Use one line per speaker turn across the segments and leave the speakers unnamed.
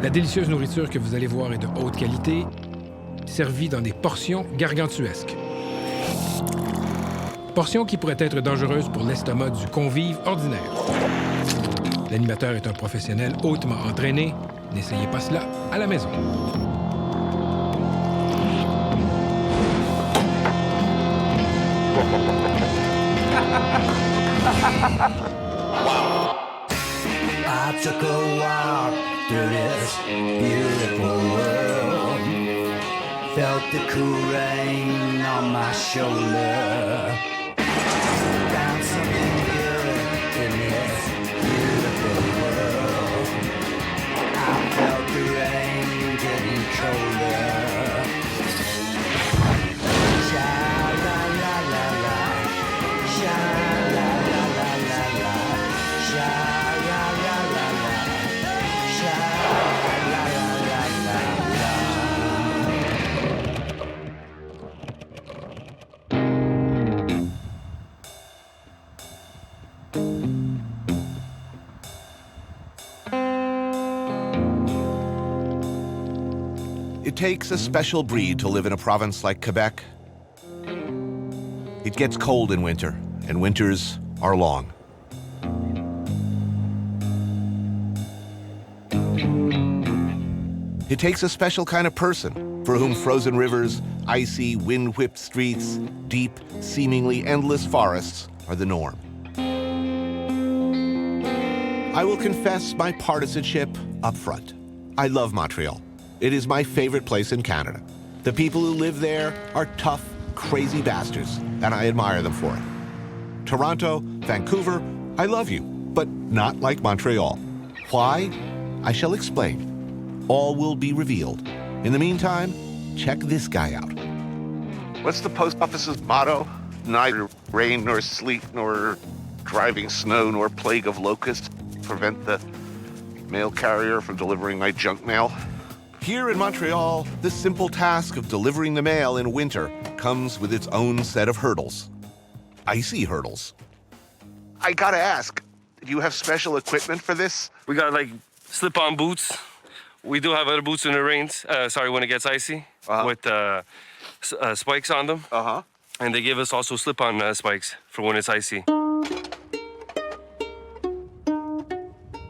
La délicieuse nourriture que vous allez voir est de haute qualité, servie dans des portions gargantuesques. Portions qui pourraient être dangereuses pour l'estomac du convive ordinaire. L'animateur est un professionnel hautement entraîné. N'essayez pas cela à la maison.
I took a walk through this beautiful world. Felt the cool rain on my shoulder. Found something good in this beautiful world. I felt the rain getting colder. Sha-la-la-la-la, sha-la-la-la-la-la, sha-la-la-la-la,
It takes a special breed to live in a province like Quebec. It gets cold in winter, and winters are long. It takes a special kind of person for whom frozen rivers, icy, wind-whipped streets, deep, seemingly endless forests are the norm. I will confess my partisanship up front. I love Montreal. It is my favorite place in Canada. The people who live there are tough, crazy bastards, and I admire them for it. Toronto, Vancouver, I love you, but not like Montreal. Why? I shall explain. All will be revealed. In the meantime, check this guy out. What's the post office's motto? Neither rain nor sleet nor driving snow nor plague of locusts prevent the mail carrier from delivering my junk mail. Here in Montreal, the simple task of delivering the mail in winter comes with its own set of hurdles. Icy hurdles. I gotta ask, do you have special equipment for this?
We got like slip-on boots. We do have other boots when it rains, when it gets icy, with spikes on them. And they give us also slip-on spikes for when it's icy.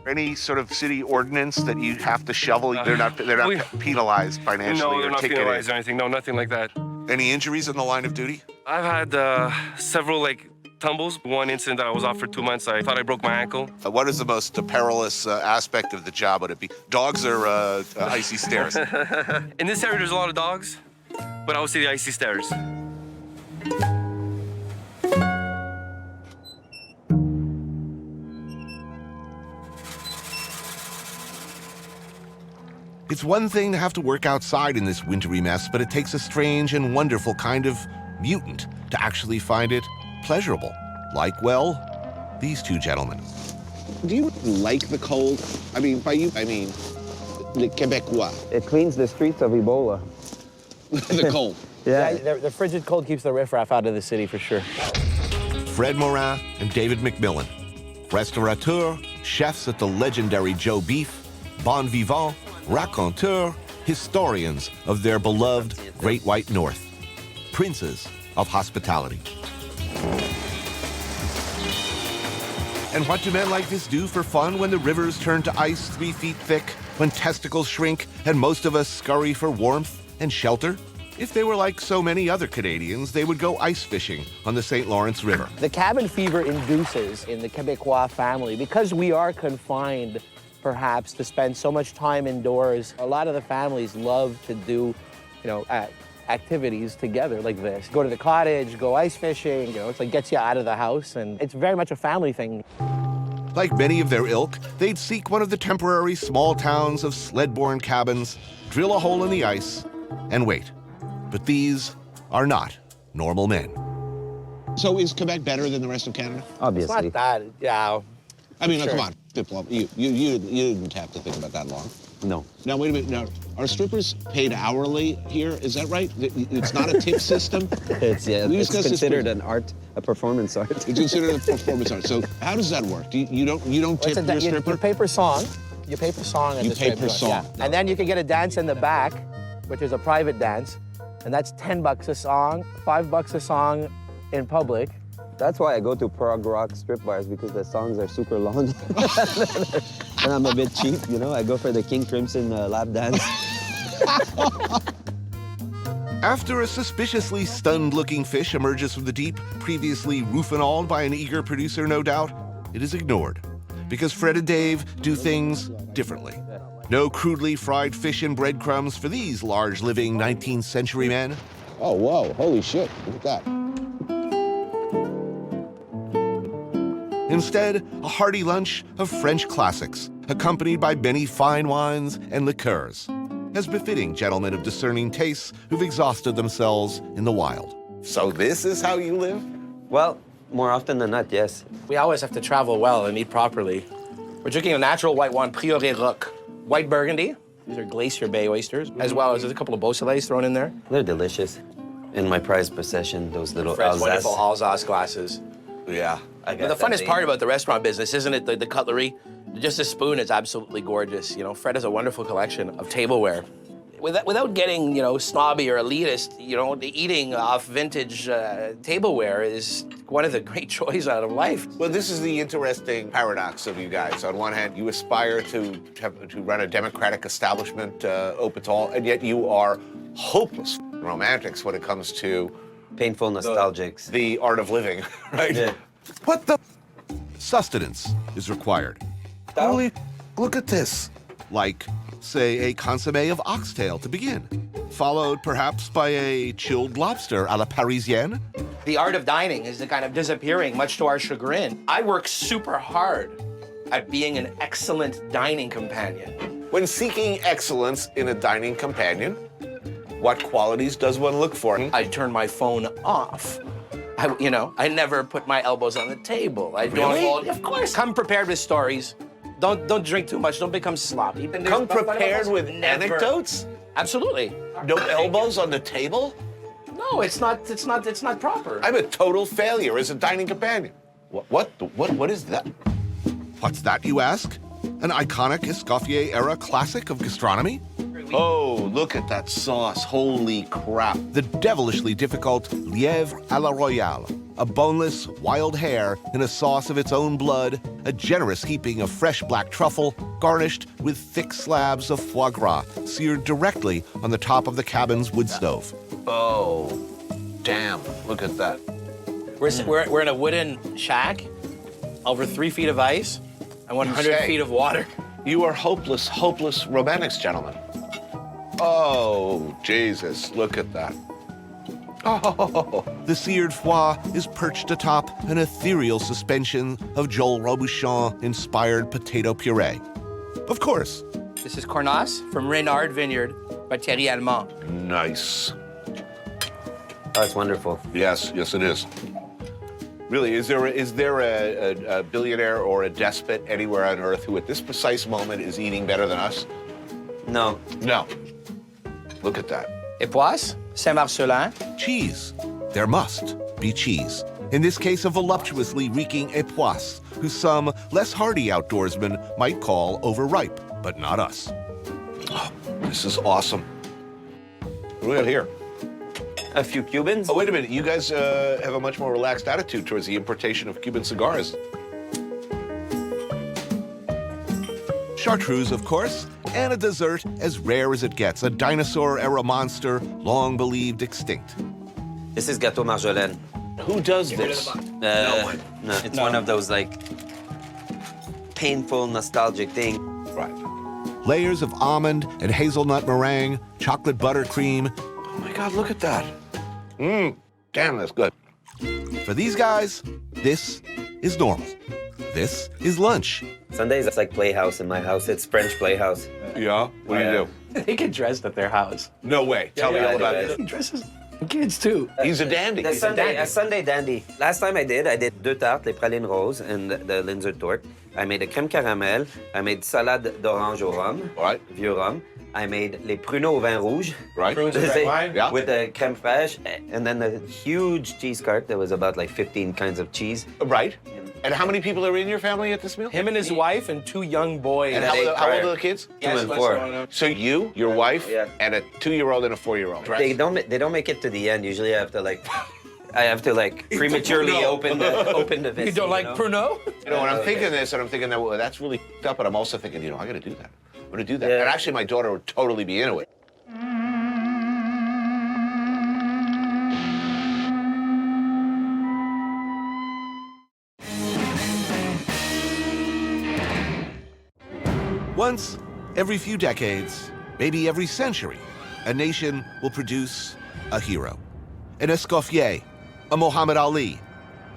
Any sort of city ordinance that you have to shovel? They're not penalized financially.
No, they're not penalized or anything. No, nothing like that.
Any injuries in the line of duty?
I've had several tumbles. One incident that I was off for 2 months, I thought I broke my ankle.
What is the most perilous aspect of the job? Would it be dogs or icy stairs?
In this area, there's a lot of dogs, but I would say the icy stairs.
It's one thing to have to work outside in this wintry mess, but it takes a strange and wonderful kind of mutant to actually find it pleasurable. Like, well, these two gentlemen.
Do you like the cold? I mean, by you, I mean the Quebecois.
It cleans the streets of Ebola.
The cold.
Yeah, the frigid cold keeps the riffraff out of the city for sure.
Fred Morin and David McMillan. Restaurateurs, chefs at the legendary Joe Beef, bon vivants, raconteurs, historians of their beloved Great White North. Princes of hospitality. And what do men like this do for fun when the rivers turn to ice 3 feet thick, when testicles shrink, and most of us scurry for warmth and shelter? If they were like so many other Canadians, they would go ice fishing on the St. Lawrence River.
The cabin fever induces in the Quebecois family, because we are confined perhaps to spend so much time indoors. A lot of the families love to do, activities together like this. Go to the cottage, go ice fishing, it's like gets you out of the house, and it's very much a family thing.
Like many of their ilk, they'd seek one of the temporary small towns of sled-borne cabins, drill a hole in the ice, and wait. But these are not normal men.
So is Quebec better than the rest of Canada?
Obviously. It's not that, yeah.
I mean,
sure.
Come on, you didn't have to think about that long.
No.
Now, wait a minute. Now, are strippers paid hourly here? Is that right? It's not a tip system?
It's considered an art, a performance art.
It's considered a performance art. So how does that work? You don't tip your stripper?
You pay per song. You pay per song.
You pay per song.
Yeah. And then you can get a dance in the back, which is a private dance, and that's $10 a song, $5 a song in public.
That's why I go to prog rock strip bars, because the songs are super long. And I'm a bit cheap, you know? I go for the King Crimson lap dance.
After a suspiciously stunned-looking fish emerges from the deep, previously roof-and-alled by an eager producer, no doubt, it is ignored. Because Fred and Dave do things differently. No crudely fried fish and breadcrumbs for these large living 19th century men.
Oh, whoa, holy shit, look at that.
Instead, a hearty lunch of French classics, accompanied by many fine wines and liqueurs, as befitting gentlemen of discerning tastes who've exhausted themselves in the wild.
So this is how you live?
Well, more often than not, yes.
We always have to travel well and eat properly. We're drinking a natural white wine, Prieuré Rock. White Burgundy. These are Glacier Bay oysters, as well as there's a couple of Beausoleils thrown in there.
They're delicious. In my prized possession, those little
Fred's
Alsace.
wonderful Alsace glasses.
Yeah.
But the funnest part about the restaurant business, isn't it, the cutlery? Just a spoon is absolutely gorgeous. You know, Fred has a wonderful collection of tableware. Without getting, you know, snobby or elitist, you know, eating off vintage tableware is one of the great joys out of life.
Well, this is the interesting paradox of you guys. On one hand, you aspire to run a democratic establishment open to all, and yet you are hopeless romantics when it comes to
Painful nostalgics.
the art of living, right?
Yeah.
What the? Sustenance is required.
Holy, look at this.
Like, say, a consommé of oxtail to begin, followed perhaps by a chilled lobster à la Parisienne.
The art of dining is kind of disappearing, much to our chagrin. I work super hard at being an excellent dining companion.
When seeking excellence in a dining companion, what qualities does one look for?
I turn my phone off. I never put my elbows on the table. I don't. Of course. Come prepared with stories. Don't drink too much. Don't become sloppy.
Come prepared with anecdotes?
Absolutely.
No elbows on the table?
No, it's not proper.
I'm a total failure as a dining companion. What is that? What's that, you ask? An iconic Escoffier-era classic of gastronomy?
Oh, look at that sauce. Holy crap.
The devilishly difficult lièvre à la royale, a boneless wild hare in a sauce of its own blood, a generous heaping of fresh black truffle, garnished with thick slabs of foie gras, seared directly on the top of the cabin's wood stove.
Oh, damn. Look at that.
We're in a wooden shack, over 3 feet of ice, and 100 feet of water.
You are hopeless, hopeless romantics, gentlemen. Oh, Jesus, look at that. Oh. The seared foie is perched atop an ethereal suspension of Joel Robuchon-inspired potato puree. Of course.
This is Cornas from Reynard Vineyard by Thierry Allemand.
Nice.
Oh, it's wonderful.
Yes, it is. Really, is there a billionaire or a despot anywhere on earth who at this precise moment is eating better than us?
No.
No. Look at that.
Époisse, Saint-Marcelin.
Cheese. There must be cheese. In this case, a voluptuously reeking époisse, who some less hardy outdoorsmen might call overripe, but not us. Oh, this is awesome. What do we got here?
A few Cubans.
Oh, wait a minute. You guys have a much more relaxed attitude towards the importation of Cuban cigars. Chartreuse, of course, and a dessert as rare as it gets, a dinosaur-era monster long believed extinct.
This is Gâteau Marjolaine.
Who does this?
No one. No, it's one of those, like, painful, nostalgic things.
Right. Layers of almond and hazelnut meringue, chocolate buttercream. Oh my God, look at that. Damn, that's good. For these guys, this is normal. This is lunch.
Sundays, it's like Playhouse in my house. It's French Playhouse.
Yeah? What do you do?
They get dressed at their house.
No way. Tell me all about this.
He dresses kids too.
He's a dandy.
A Sunday dandy. Last time I did deux tartes, les pralines roses, and the Linzer torte. I made a crème caramel. I made salade d'orange au rhum.
Right.
Vieux rhum. I made les pruneaux au vin rouge.
Right.
Prunes and red wine.
Yeah.
With the crème fraîche. And then a huge cheese cart that was about like 15 kinds of cheese.
Right.
And how many people are in your family at this meal?
Him and his wife and 2 young boys.
And how old are the kids?
2 and 4.
So you, your wife, and a 2-year-old and a 4-year-old.
They don't make it to the end. Usually I have to like prematurely open the vessel.
You don't like Pernod?
You know, when I'm thinking this, and I'm thinking that well, that's really f***ed up, but I'm also thinking, you know, I got to do that. I'm going to do that.
Yeah.
And actually, my daughter would totally be into it.
Once every few decades, maybe every century, a nation will produce a hero. An Escoffier, a Muhammad Ali,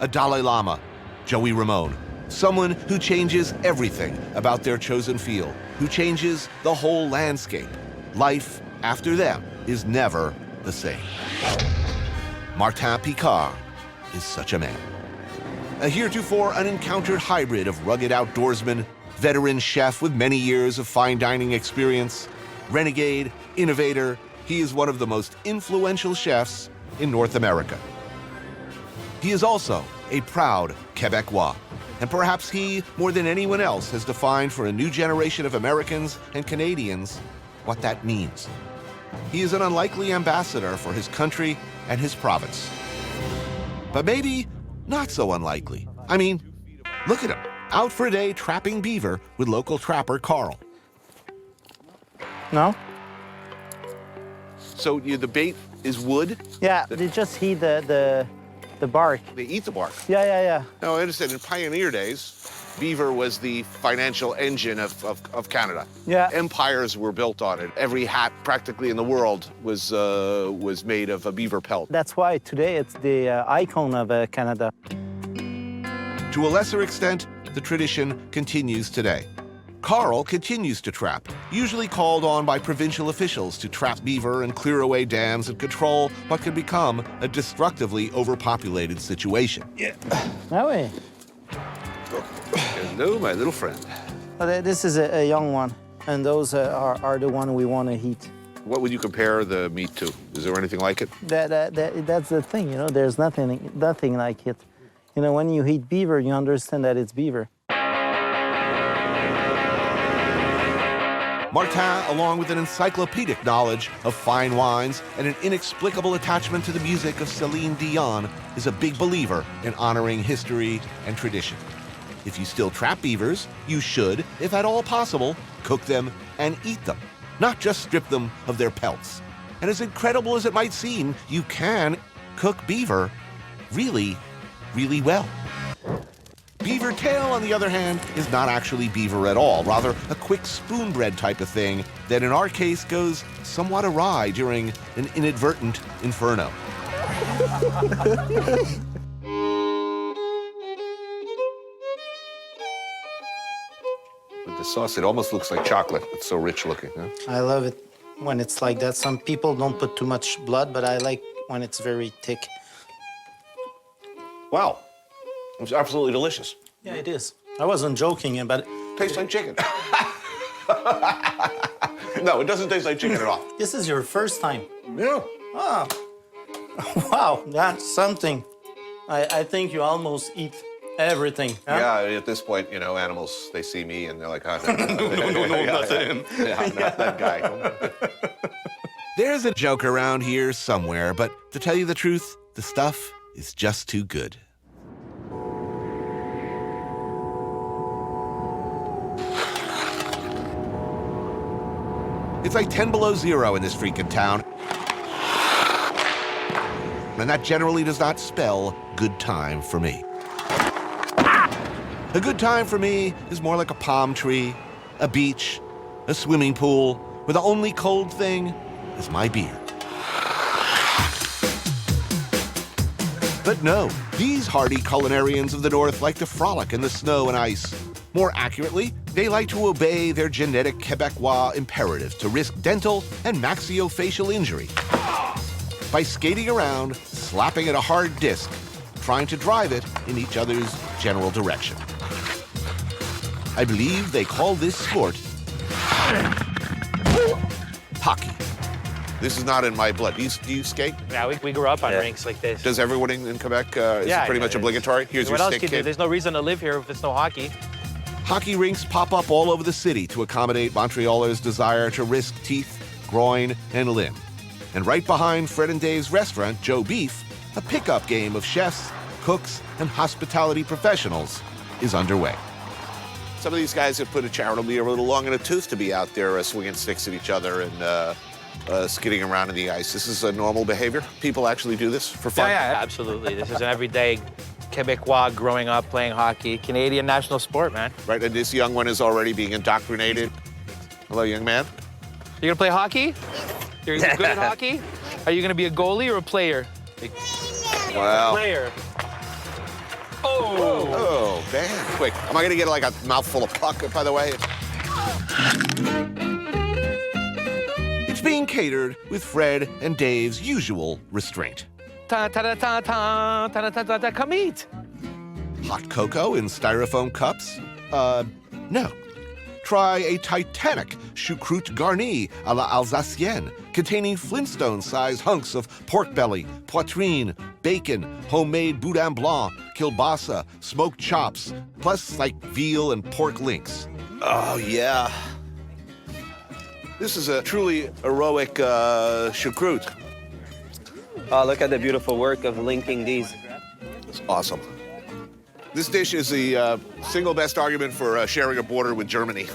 a Dalai Lama, Joey Ramone. Someone who changes everything about their chosen field, who changes the whole landscape. Life after them is never the same. Martin Picard is such a man. A heretofore unencountered hybrid of rugged outdoorsman, veteran chef with many years of fine dining experience, renegade, innovator, he is one of the most influential chefs in North America. He is also a proud Quebecois, and perhaps he, more than anyone else, has defined for a new generation of Americans and Canadians what that means. He is an unlikely ambassador for his country and his province. But maybe not so unlikely. I mean, look at him, out for a day trapping beaver with local trapper Carl.
No?
So the bait is wood?
Yeah, they just heat the bark.
They eat the bark.
Yeah.
No, I understand. In pioneer days, beaver was the financial engine of Canada.
Yeah.
Empires were built on it. Every hat practically in the world was made of a beaver pelt.
That's why today it's the icon of Canada.
To a lesser extent, the tradition continues today. Carl continues to trap, usually called on by provincial officials to trap beaver and clear away dams and control what could become a destructively overpopulated situation.
Yeah.
Ah oui.
Hello, my little friend.
This is a young one, and those are the one we want to heat.
What would you compare the meat to? Is there anything like it?
That's the thing, you know, there's nothing like it. You know, when you eat beaver, you understand that it's beaver.
Martin, along with an encyclopedic knowledge of fine wines and an inexplicable attachment to the music of Celine Dion, is a big believer in honoring history and tradition. If you still trap beavers, you should, if at all possible, cook them and eat them, not just strip them of their pelts. And as incredible as it might seem, you can cook beaver really, really well. Beaver tail, on the other hand, is not actually beaver at all, rather a quick spoon bread type of thing that in our case goes somewhat awry during an inadvertent inferno.
With the sauce, it almost looks like chocolate. It's so rich looking, huh?
I love it when it's like that. Some people don't put too much blood, but I like when it's very thick.
Wow. It's absolutely delicious.
Yeah, it is. I wasn't joking, but...
Tastes like chicken. No, it doesn't taste like chicken at all.
This is your first time.
Yeah.
Oh, wow, that's something. I think you almost eat everything. Huh?
Yeah, at this point, you know, animals, they see me and they're like, oh, no, not him. Yeah, not that guy.
There's a joke around here somewhere, but to tell you the truth, the stuff is just too good. It's like 10 below zero in this freaking town. And that generally does not spell good time for me. A good time for me is more like a palm tree, a beach, a swimming pool, where the only cold thing is my beer. But no, these hardy culinarians of the North like to frolic in the snow and ice. More accurately, they like to obey their genetic Quebecois imperative to risk dental and maxillofacial injury by skating around, slapping at a hard disc, trying to drive it in each other's general direction. I believe they call this sport hockey.
This is not in my blood. Do you skate?
Yeah, we grew up on rinks like this.
Does everyone in Quebec, is it pretty much obligatory? Here's
what
your
else
stick,
can you do?
kid.
There's no reason to live here if there's no hockey.
Hockey rinks pop up all over the city to accommodate Montrealers' desire to risk teeth, groin, and limb. And right behind Fred and Dave's restaurant, Joe Beef, a pickup game of chefs, cooks, and hospitality professionals is underway.
Some of these guys have put a charitable year a little long in a tooth to be out there swinging sticks at each other and skidding around in the ice. This is a normal behavior? People actually do this for fun?
Yeah, absolutely. This is an everyday Quebecois growing up playing hockey. Canadian national sport, man.
Right, and this young one is already being indoctrinated. Hello, young man.
You gonna play hockey? You're good at hockey? Are you gonna be a goalie or a player?
Wow.
Player.
Oh, man. Quick. Am I going to get like a mouthful of puck, by the way?
It's being catered with Fred and Dave's usual restraint.
Ta-ta-ta-ta, come eat.
Hot cocoa in styrofoam cups? No. Try a Titanic choucroute garnie à la Alsacienne, containing Flintstone-sized hunks of pork belly, poitrine, bacon, homemade boudin blanc, kielbasa, smoked chops, plus like veal and pork links.
Oh, yeah. This is a truly heroic choucroute.
Oh, look at the beautiful work of linking these.
It's awesome. This dish is the single best argument for sharing a border with Germany.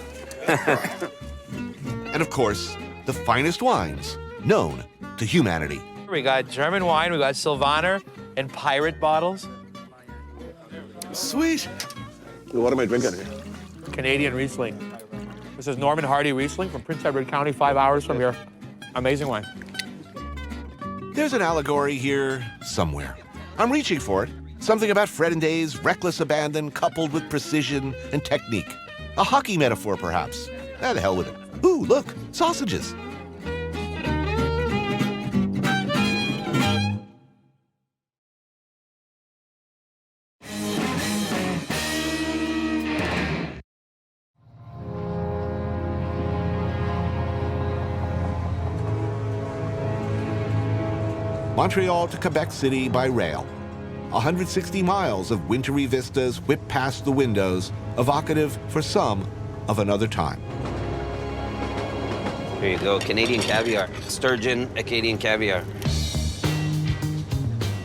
And of course, the finest wines known to humanity.
We got German wine, we got Sylvaner and pirate bottles.
Sweet. What am I drinking here?
Canadian Riesling. This is Norman Hardy Riesling from Prince Edward County, 5 hours from here. Amazing wine.
There's an allegory here somewhere. I'm reaching for it. Something about Fred and Dave's reckless abandon coupled with precision and technique. A hockey metaphor, perhaps. Ah, the hell with it. Ooh, look, sausages. Montreal to Quebec City by rail. 160 miles of wintry vistas whip past the windows, evocative for some of another time.
Here you go, Canadian caviar. Sturgeon, Acadian caviar.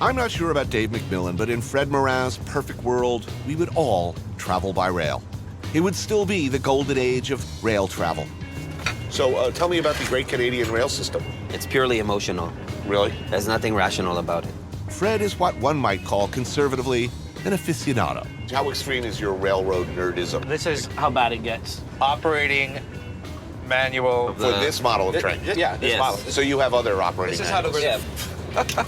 I'm not sure about Dave McMillan, but in Fred Morin's perfect world, we would all travel by rail. It would still be the golden age of rail travel.
So tell me about the Great Canadian Rail System.
It's purely emotional.
Really?
There's nothing rational about it.
Fred is what one might call conservatively an aficionado.
How extreme is your railroad nerdism?
This is how bad it gets. Operating manual.
For this model of train?
Yeah, this model.
So you have other operating
This is how
manuals.
to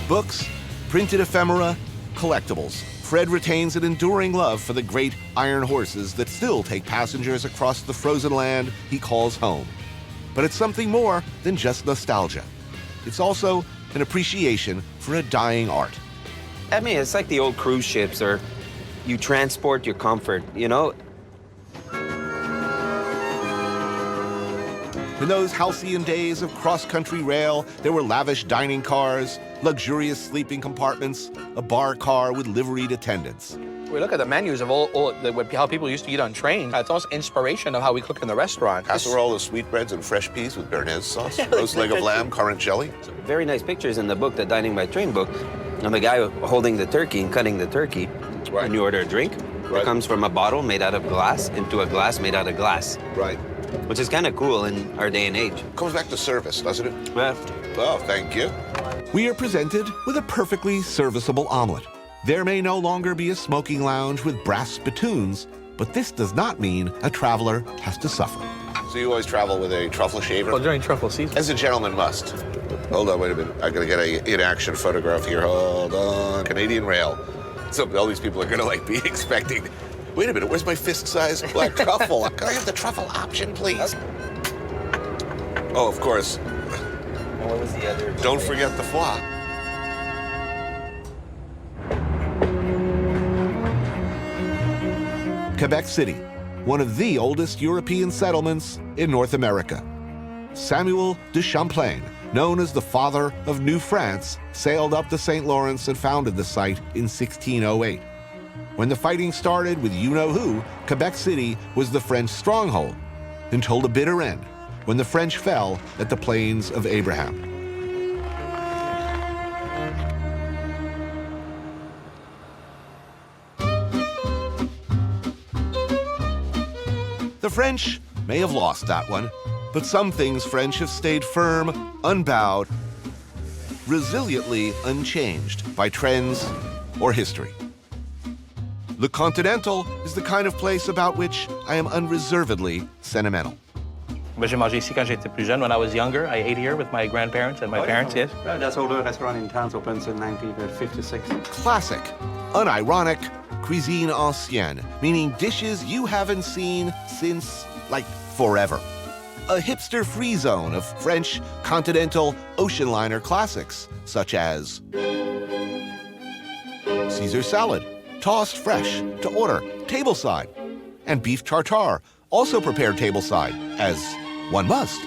Books, printed ephemera, collectibles. Fred retains an enduring love for the great iron horses that still take passengers across the frozen land he calls home. But it's something more than just nostalgia. It's also an appreciation for a dying art.
I mean, it's like the old cruise ships, or you transport your comfort, you know?
In those halcyon days of cross-country rail, there were lavish dining cars, luxurious sleeping compartments, a bar car with liveried attendants.
We look at the menus of how people used to eat on trains. It's also inspiration of how we cook in the restaurant.
Casserole of sweetbreads and fresh peas with béarnaise sauce, roast leg of lamb, currant jelly.
Very nice pictures in the book, the Dining by Train book, and the guy holding the turkey and cutting the turkey.
Right.
When you order a drink, it comes from a bottle made out of glass into a glass made out of glass.
Right.
Which is kind of cool in our day and age.
Comes back to service, doesn't it?
Well,
Oh, thank you.
We are presented with a perfectly serviceable omelet. There may no longer be a smoking lounge with brass spittoons, but this does not mean a traveler has to suffer.
So you always travel with a truffle shaver?
Well, during truffle season.
As a gentleman must. Hold on, wait a minute. I'm gonna get a in-action photograph here. Hold on. Canadian Rail. So all these people are gonna like be expecting. Wait a minute, where's my fist-sized black truffle? Can I have the truffle option, please? Oh, of course.
and what was the other?
Don't forget the foie.
Quebec City, one of the oldest European settlements in North America. Samuel de Champlain, known as the father of New France, sailed up the St. Lawrence and founded the site in 1608. When the fighting started with you-know-who, Quebec City was the French stronghold, until the bitter end, when the French fell at the Plains of Abraham. The French may have lost that one, but some things French have stayed firm, unbowed, resiliently unchanged by trends or history. Le Continental is the kind of place about which I am unreservedly sentimental.
J'ai mangé ici quand j'étais plus jeune. When I was younger, I ate here with my grandparents and my parents, yes.
That's older restaurant in town, opens in 1956.
Classic, unironic, cuisine ancienne, meaning dishes you haven't seen since, like, forever. A hipster-free zone of French continental ocean liner classics, such as Caesar salad, tossed fresh to order tableside, and beef tartare, also prepared tableside, as one must.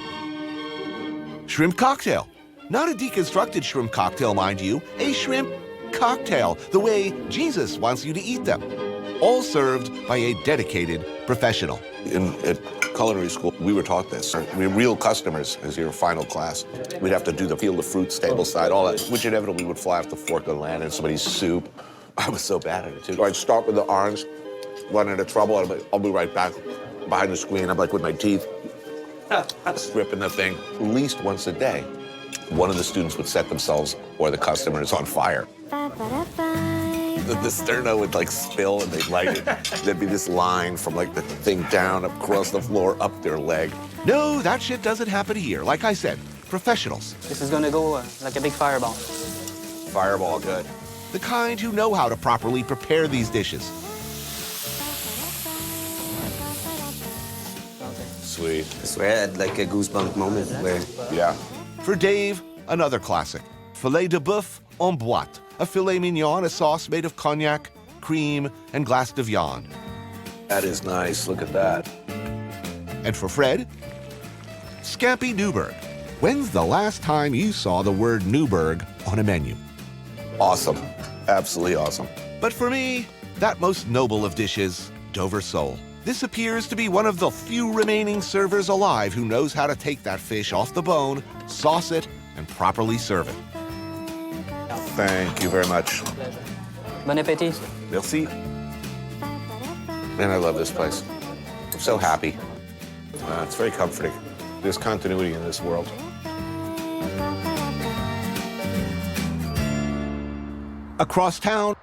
Shrimp cocktail, not a deconstructed shrimp cocktail, mind you, a shrimp cocktail, the way Jesus wants you to eat them, all served by a dedicated professional.
At culinary school, we were taught this. I mean, real customers as your final class. We'd have to do the field of fruits, tableside, all that, which inevitably would fly off the fork and land in somebody's soup. I was so bad at it, too. I'd start with the orange, run into trouble, I'll be right back behind the screen. I'm like with my teeth, stripping the thing. At least once a day, one of the students would set themselves or the customers on fire. The sterno would like spill and they'd light it. There'd be this line from like the thing down across the floor, up their leg.
No, that shit doesn't happen here. Like I said, professionals.
This is gonna go like a big fireball.
Fireball, good.
The kind who know how to properly prepare these dishes.
Sweet.
I swear I had like a goosebump moment where...
Yeah.
For Dave, another classic. Filet de boeuf en boîte. A filet mignon, a sauce made of cognac, cream, and glace de viande.
That is nice. Look at that.
And for Fred, Scampi Newburg. When's the last time you saw the word Newburg on a menu?
Awesome. Absolutely awesome.
But for me, that most noble of dishes, Dover sole. This appears to be one of the few remaining servers alive who knows how to take that fish off the bone, sauce it, and properly serve it.
Thank you very much.
Bon appétit.
Merci. Man, I love this place. I'm so happy. It's very comforting. There's continuity in this world.
Across town,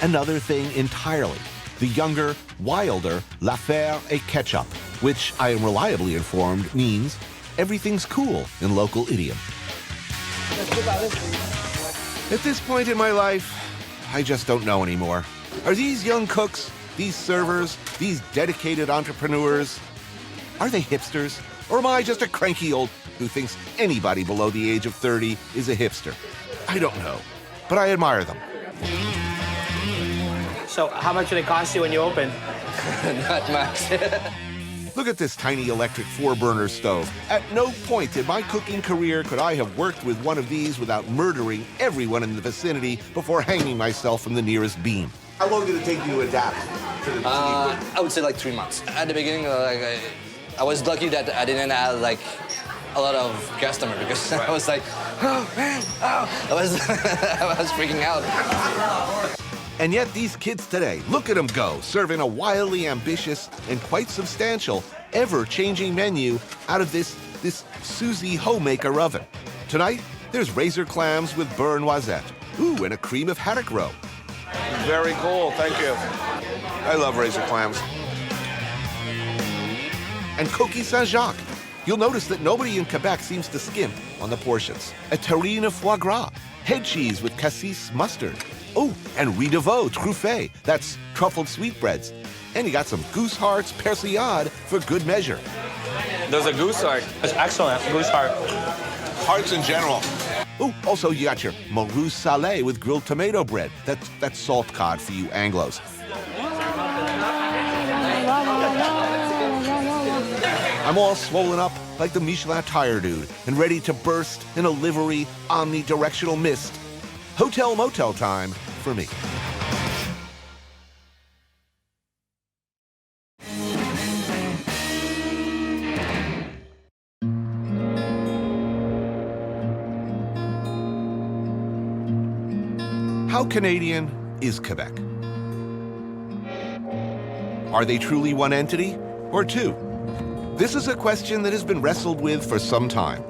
another thing entirely. The younger, wilder L'Affaire et Ketchup, which I am reliably informed means everything's cool in local idiom. At this point in my life, I just don't know anymore. Are these young cooks, these servers, these dedicated entrepreneurs, are they hipsters? Or am I just a cranky old who thinks anybody below the age of 30 is a hipster? I don't know, but I admire them.
So how much did it cost you when you opened?
Not much.
Look at this tiny electric 4-burner stove. At no point in my cooking career could I have worked with one of these without murdering everyone in the vicinity before hanging myself from the nearest beam.
How long did it take you to adapt to the
I would say like 3 months. At the beginning, I was lucky that I didn't have like a lot of customers because I was like, oh man, oh. I was freaking out.
And yet these kids today, look at them go, serving a wildly ambitious and quite substantial, ever-changing menu out of this Suzy homemaker oven. Tonight, there's razor clams with beurre noisette. Ooh, and a cream of haddock roe.
Very cool, thank you. I love razor clams.
And coquille Saint-Jacques. You'll notice that nobody in Quebec seems to skimp on the portions. A terrine of foie gras, head cheese with cassis mustard. Oh, and riz de veau truffé, that's truffled sweetbreads. And you got some goose hearts persillade for good measure.
There's a goose heart. It's excellent, goose heart.
Hearts in general.
Oh, also you got your morue salé with grilled tomato bread. That's salt cod for you Anglos. I'm all swollen up like the Michelin tire dude and ready to burst in a livery omnidirectional mist. Hotel motel time for me. How Canadian is Quebec? Are they truly one entity or two? This is a question that has been wrestled with for some time.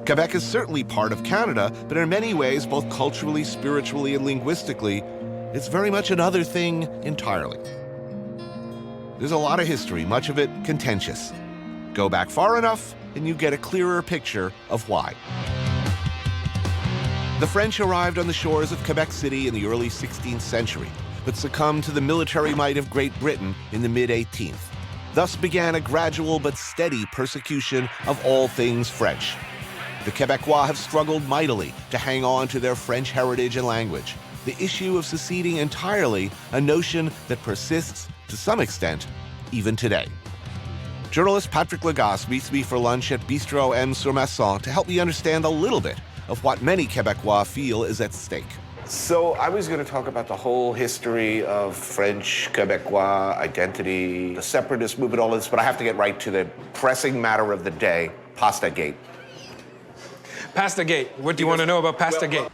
Quebec is certainly part of Canada, but in many ways, both culturally, spiritually, and linguistically, it's very much another thing entirely. There's a lot of history, much of it contentious. Go back far enough, and you get a clearer picture of why. The French arrived on the shores of Quebec City in the early 16th century, but succumbed to the military might of Great Britain in the mid-18th. Thus began a gradual but steady persecution of all things French. The Quebecois have struggled mightily to hang on to their French heritage and language. The issue of seceding entirely, a notion that persists to some extent even today. Journalist Patrick Lagasse meets me for lunch at Bistro M sur Masson to help me understand a little bit of what many Quebecois feel is at stake.
So I was going to talk about the whole history of French Quebecois identity, the separatist movement, all this, but I have to get right to the pressing matter of the day, Pastagate.
Pastagate. What do you want to know about Pastagate?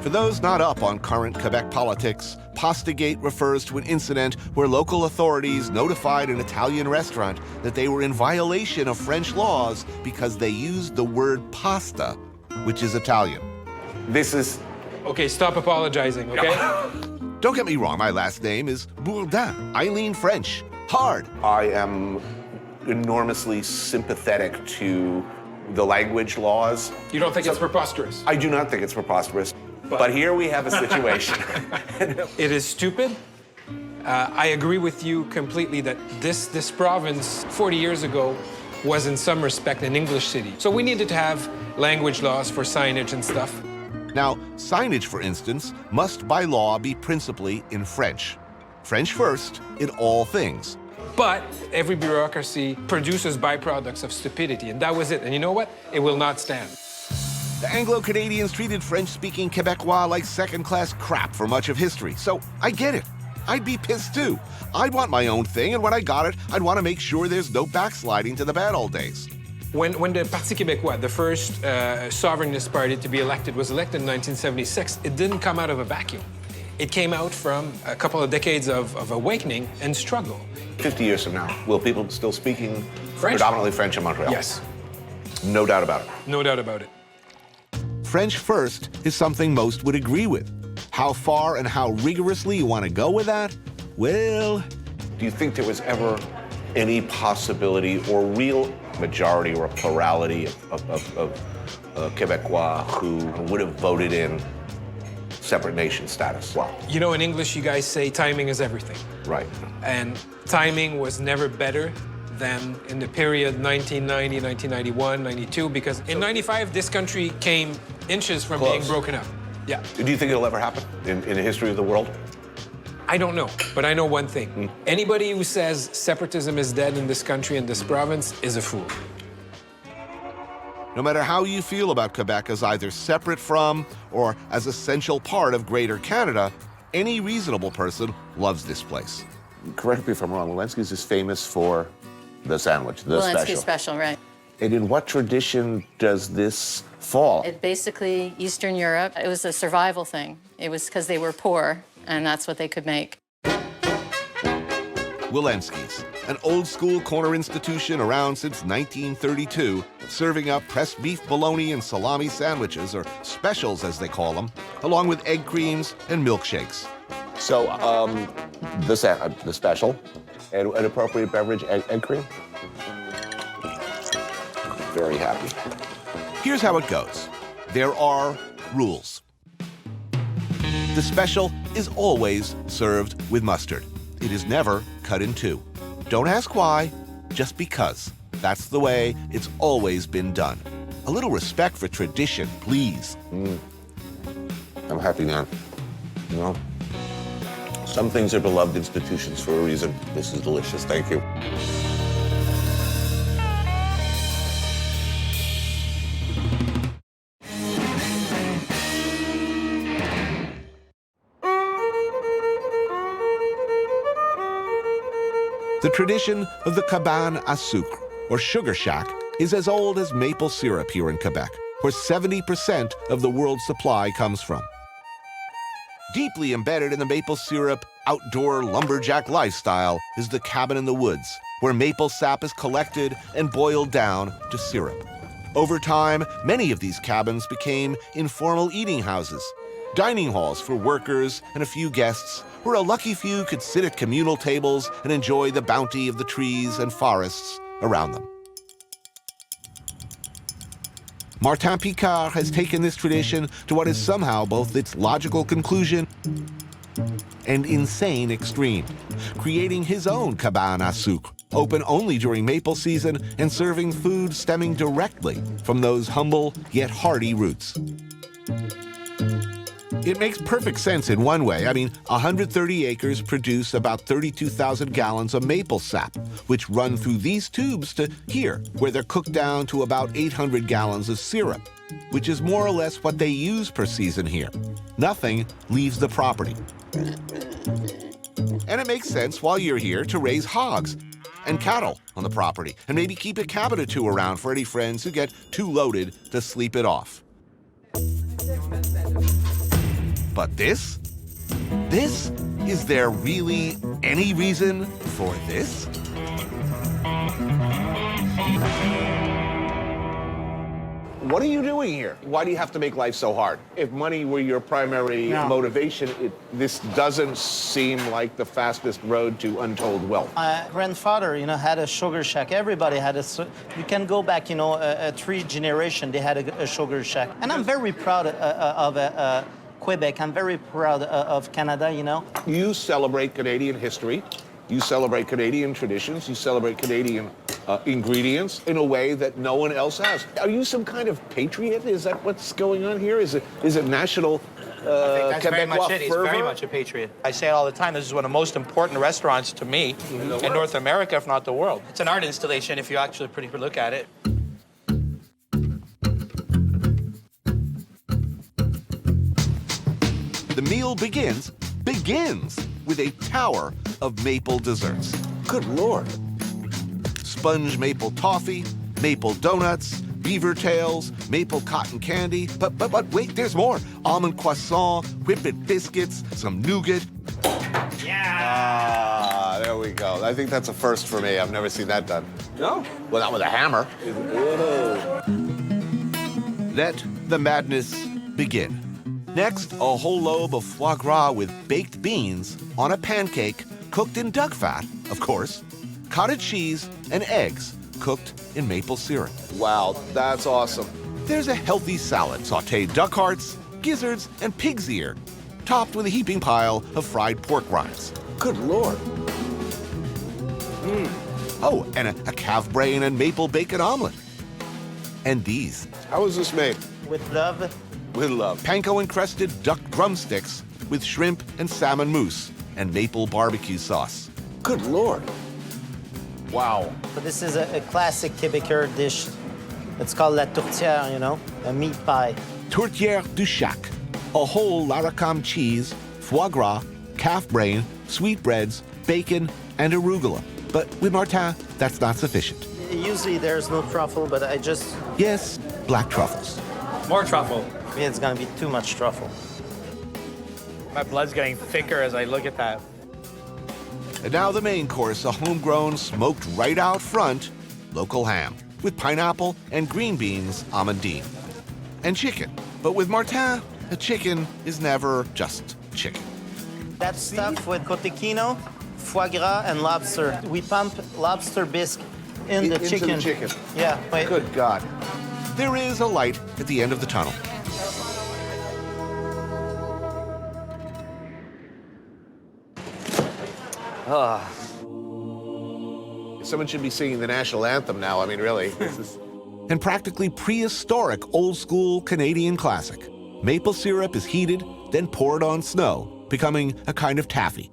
For those not up on current Quebec politics, Pastagate refers to an incident where local authorities notified an Italian restaurant that they were in violation of French laws because they used the word pasta, which is Italian.
This is...
Okay, stop apologizing, okay?
Don't get me wrong, my last name is Bourdain. I lean French. Hard.
I am enormously sympathetic to the language laws.
You don't think it's preposterous?
I do not think it's preposterous. But here we have a situation.
It is stupid. I agree with you completely that this province 40 years ago was in some respect an English city. So we needed to have language laws for signage and stuff.
Now, signage, for instance, must by law be principally in French. French first in all things.
But every bureaucracy produces byproducts of stupidity, and that was it. And you know what? It will not stand.
The Anglo-Canadians treated French-speaking Quebecois like second-class crap for much of history, so I get it. I'd be pissed too. I'd want my own thing, and when I got it, I'd want to make sure there's no backsliding to the bad old days.
When the Parti Québécois, the first sovereignist party to be elected, was elected in 1976, it didn't come out of a vacuum. It came out from a couple of decades of awakening and struggle.
50 years from now, will people still speaking
French?
Predominantly French in Montreal?
Yes.
No doubt about it.
No doubt about it.
French first is something most would agree with. How far and how rigorously you want to go with that? Well...
Do you think there was ever any possibility or real majority or a plurality of Quebecois who would have voted in separate nation status? Wow.
You know, in English, you guys say timing is everything.
Right.
And timing was never better than in the period 1990, 1991, 92, because in 95, this country came inches from being broken up. Yeah.
Do you think it'll ever happen in the history of the world?
I don't know, but I know one thing. Anybody who says separatism is dead in this country and this province is a fool.
No matter how you feel about Quebec as either separate from or as essential part of Greater Canada, any reasonable person loves this place.
Correct me if I'm wrong, Walensky's is famous for the sandwich, the
Walensky
special.
special, right.
And in what tradition does this fall?
It basically, Eastern Europe, it was a survival thing. It was because they were poor, and that's what they could make.
Walensky's, an old-school corner institution around since 1932, serving up pressed beef bologna and salami sandwiches, or specials as they call them, along with egg creams and milkshakes.
So, the special, and an appropriate beverage, egg cream? Very happy.
Here's how it goes. There are rules. The special is always served with mustard. It is never cut in two. Don't ask why, just because. That's the way it's always been done. A little respect for tradition, please.
I'm happy now. You know, some things are beloved institutions for a reason. This is delicious. Thank you.
The tradition of the cabane à sucre, or sugar shack, is as old as maple syrup here in Quebec, where 70% of the world's supply comes from. Deeply embedded in the maple syrup outdoor lumberjack lifestyle is the cabin in the woods, where maple sap is collected and boiled down to syrup. Over time, many of these cabins became informal eating houses, dining halls for workers and a few guests, where a lucky few could sit at communal tables and enjoy the bounty of the trees and forests around them. Martin Picard has taken this tradition to what is somehow both its logical conclusion and insane extreme, creating his own cabane à sucre, open only during maple season and serving food stemming directly from those humble yet hearty roots. It makes perfect sense in one way. I mean, 130 acres produce about 32,000 gallons of maple sap, which run through these tubes to here, where they're cooked down to about 800 gallons of syrup, which is more or less what they use per season here. Nothing leaves the property. And it makes sense while you're here to raise hogs and cattle on the property, and maybe keep a cabin or two around for any friends who get too loaded to sleep it off. But this? Is there really any reason for this?
What are you doing here? Why do you have to make life so hard? If money were your primary motivation, this doesn't seem like the fastest road to untold wealth.
My grandfather, had a sugar shack. Everybody had you can go back, 3 generations, they had a sugar shack. And I'm very proud of Quebec. I'm very proud of Canada,
You celebrate Canadian history. You celebrate Canadian traditions. You celebrate Canadian ingredients in a way that no one else has. Are you some kind of patriot? Is that what's going on here? Is it national
I think that's very much it. He's
fervor?
very much a patriot. I say it all the time. This is one of the most important restaurants to me in North America, if not the world. It's an art installation if you actually pretty look at it.
The meal begins with a tower of maple desserts.
Good Lord.
Sponge maple toffee, maple donuts, beaver tails, maple cotton candy. But wait, there's more. Almond croissant, whippet biscuits, some nougat.
Ah, there we go. I think that's a first for me. I've never seen that done.
No?
Well, not with a hammer. Whoa.
Let the madness begin. Next, a whole lobe of foie gras with baked beans on a pancake cooked in duck fat, of course, cottage cheese, and eggs cooked in maple syrup.
Wow, that's awesome.
There's a healthy salad, sautéed duck hearts, gizzards, and pig's ear, topped with a heaping pile of fried pork rinds.
Good Lord.
Oh, and a calf brain and maple bacon omelet. And these.
How is this made?
With love.
With love.
Panko-encrusted duck drumsticks with shrimp and salmon mousse and maple barbecue sauce.
Good Lord. Wow.
So this is a classic Québécois dish. It's called la tourtière, a meat pie.
Tourtière du Chac, a whole Laracam cheese, foie gras, calf brain, sweetbreads, bacon, and arugula. But with Martin, that's not sufficient.
Usually there's no truffle, but I just...
Yes, black truffles.
More truffle.
Yeah, it's gonna be too much truffle.
My blood's getting thicker as I look at that.
And now the main course, a homegrown, smoked right out front, local ham, with pineapple and green beans amandine. And chicken. But with Martin, a chicken is never just chicken.
That's stuffed with cotechino, foie gras, and lobster. We pump lobster bisque in the chicken.
Into the chicken.
Yeah. Wait.
Good God.
There is a light at the end of the tunnel.
Someone should be singing the national anthem now. I mean, really.
and practically prehistoric old-school Canadian classic. Maple syrup is heated, then poured on snow, becoming a kind of taffy.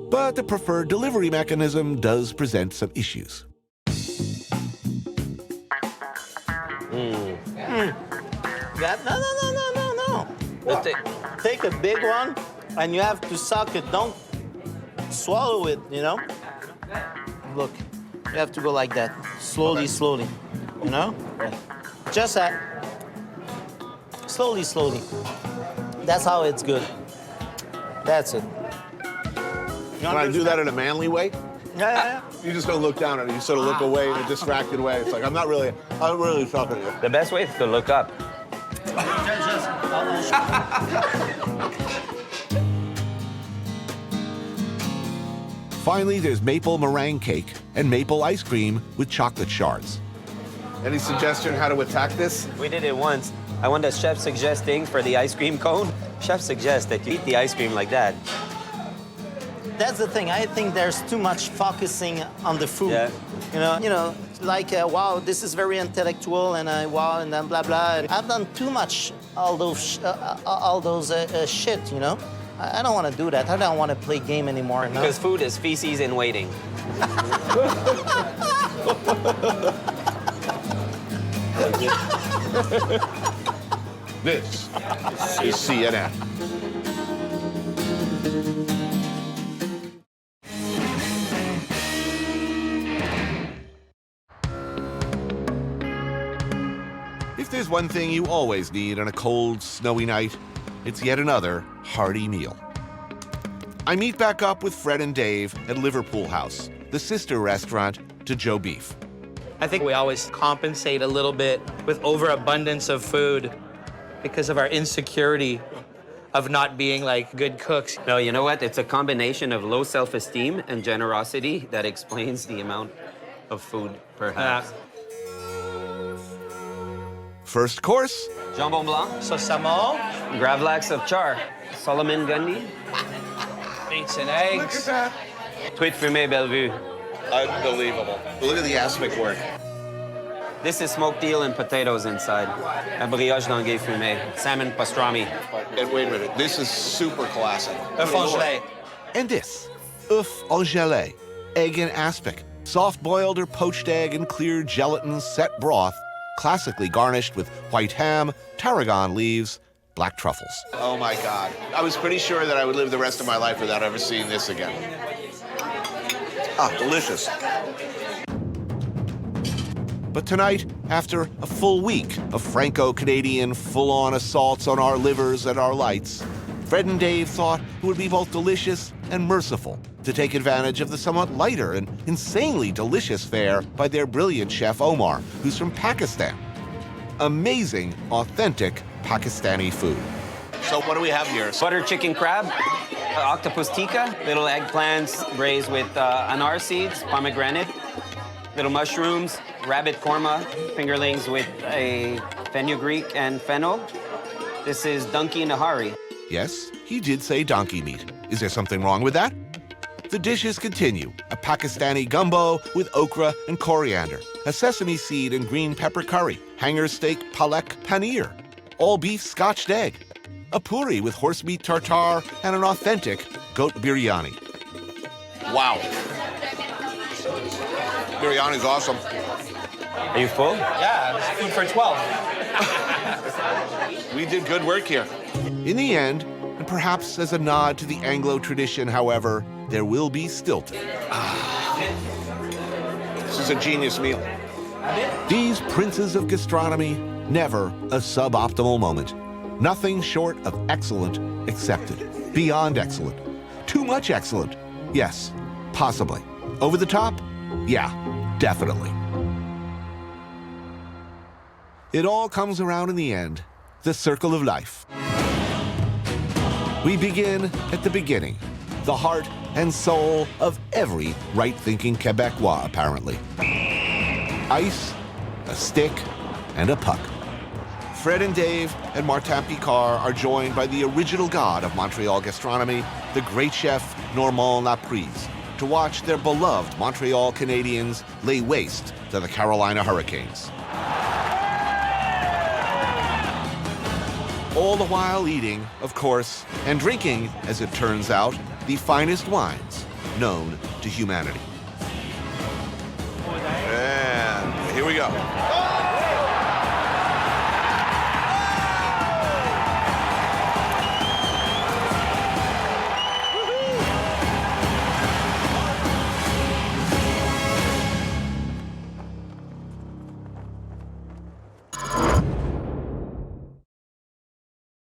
But the preferred delivery mechanism does present some issues.
No. Take a big one, and you have to suck it. Don't swallow it, you know? Look, you have to go like that. Slowly, slowly, you know? Just that. Slowly, slowly. That's how it's good. That's it.
Can I do that in a manly way?
Yeah.
You just don't look down at it. You sort of look away in a distracted way. It's like, I'm really talking to you.
The best way is to look up.
Finally, there's maple meringue cake and maple ice cream with chocolate shards.
Any suggestion how to attack this?
We did it once. I want the chef suggesting for the ice cream cone. Chef suggests that you eat the ice cream like that.
That's the thing. I think there's too much focusing on the food.
Yeah.
You know, like wow, this is very intellectual, and wow, and then blah blah. I've done too much all those shit. You know, I don't want to do that. I don't want to play game anymore. No?
Because food is feces in waiting.
This is CNN. If there's one thing you always need on a cold, snowy night, it's yet another hearty meal. I meet back up with Fred and Dave at Liverpool House, the sister restaurant to Joe Beef.
I think we always compensate a little bit with overabundance of food because of our insecurity of not being like good cooks.
No, you know what? It's a combination of low self-esteem and generosity that explains the amount of food, perhaps.
First course.
Jambon blanc.
Sausamon.
Gravlax of char. Solomon Gundy.
Meats and eggs.
Look at that.
Truite fumée Bellevue.
Unbelievable. Look at the aspic work.
This is smoked eel and potatoes inside. A brioche d'anguille fumée. Salmon pastrami.
And wait a minute, this is super classic.
Œuf en gelée.
And this, œuf en gelée, egg and aspic, soft-boiled or poached egg in clear gelatin set broth, classically garnished with white ham, tarragon leaves, black truffles.
Oh my God. I was pretty sure that I would live the rest of my life without ever seeing this again. Ah, delicious.
But tonight, after a full week of Franco-Canadian full-on assaults on our livers and our lights, Fred and Dave thought it would be both delicious and merciful to take advantage of the somewhat lighter and insanely delicious fare by their brilliant chef Omar, who's from Pakistan. Amazing, authentic Pakistani food.
So what do we have here?
Butter chicken crab, octopus tikka, little eggplants braised with anar seeds, pomegranate, little mushrooms, rabbit korma, fingerlings with a fenugreek and fennel. This is donkey nahari.
Yes, he did say donkey meat. Is there something wrong with that? The dishes continue. A Pakistani gumbo with okra and coriander, a sesame seed and green pepper curry, hanger steak palak paneer, all beef scotched egg, a puri with horse meat tartare, and an authentic goat biryani.
Wow. Biryani's awesome.
Are you full?
Yeah, it's food for 12.
We did good work here.
In the end, and perhaps as a nod to the Anglo tradition, however, there will be Stilton.
This is a genius meal.
These princes of gastronomy, never a suboptimal moment. Nothing short of excellent accepted. Beyond excellent. Too much excellent. Yes, possibly. Over the top? Yeah, definitely. It all comes around in the end. The circle of life. We begin at the beginning. The heart and soul of every right-thinking Quebecois, apparently. Ice, a stick, and a puck. Fred and Dave and Martin Picard are joined by the original god of Montreal gastronomy, the great chef Normand Laprise, to watch their beloved Montreal Canadiens lay waste to the Carolina Hurricanes. All the while eating, of course, and drinking, as it turns out, the finest wines known to humanity.
And here we go.